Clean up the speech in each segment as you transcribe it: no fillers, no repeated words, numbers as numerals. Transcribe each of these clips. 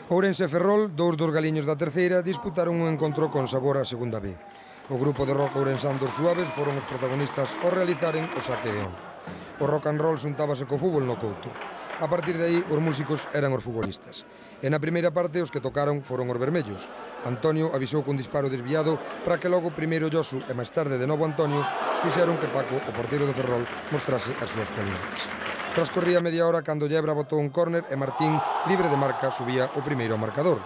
Ourense e Ferrol, dous dos galiños da terceira, disputaron un encontro con sabor a segunda B. O grupo de rock ourensán dos Suaves foron os protagonistas ao realizaren o saque de honra. O rock and roll xuntábase co fútbol no Couto. A partir de aí, os músicos eran os futbolistas. E na primeira parte, os que tocaron foron os vermellos. Antonio avisou cun disparo desviado para que logo primeiro Josu e máis tarde de novo Antonio fixeron que Paco, o porteiro do Ferrol, mostrase as súas cualidades. Transcorría media hora cando Llebra botou un córner e Martín, libre de marca, subía o primeiro ao marcador.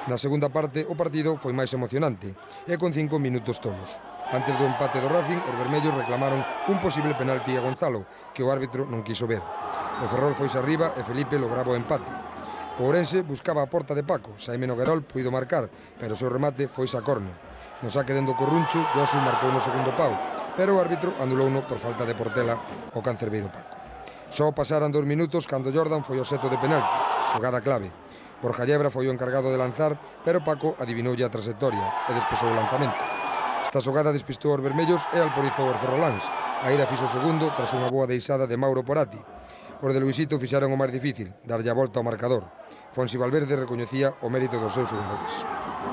Na segunda parte, o partido foi máis emocionante e con 5 minutos tolos. Antes do empate do Racing, os vermellos reclamaron un posible penalti a Gonzalo, que o árbitro non quiso ver. O Ferrol foise arriba e Felipe lograba o empate. O Ourense buscaba a porta de Paco, Xaime Noguerol puido marcar, pero o seu remate foise a córner. No saque dentro do Corruncho, Josu marcou no segundo pau, pero o árbitro anulouno por falta de Portela ao cancerbeiro Paco. Só pasaran 2 minutos cando Jordan foi o seto de penalti, xogada clave. Borja Llebra foi o encargado de lanzar, pero Paco adivinoulle a trayectoria e despexou o lanzamento. Esta xogada despistou os vermellos e alporizou os ferroláns. A ira fixo o segundo tras unha boa deixada de Mauro Porati. Os de Luisito fixaron o máis difícil, darlle a volta ao marcador. Fonsi Valverde recoñecía o mérito dos seus xogadores.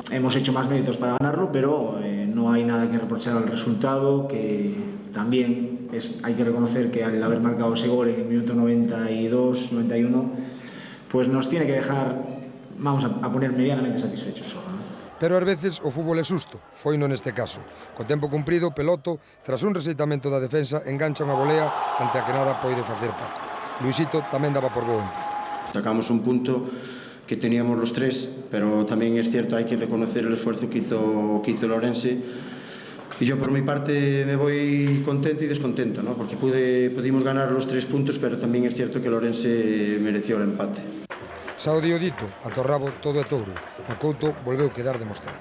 Hemos hecho más méritos para ganarlo, pero no hay nada que reprochar al resultado, que también hay que reconocer que al haber marcado ese gol en el minuto 92, 91, pues nos tiene que dejar, vamos a poner medianamente satisfechos solo, ¿no? Pero ás veces o fútbol é susto, foi non neste caso. Co tempo cumprido, Peloto, tras un reseitamento da defensa, engancha unha volea ante a que nada poide facer Paco. Luisito tamén daba por bo empate. Sacamos un punto que teníamos los tres, pero también es cierto, hay que reconocer el esfuerzo que hizo el Ourense. Y yo por mi parte me voy contento y descontento, ¿no? Porque pudimos ganar los 3 puntos, pero también es cierto que el Ourense mereció el empate. Saúde o dito, ata o rabo todo é touro. O Couto volveu quedar demostrado.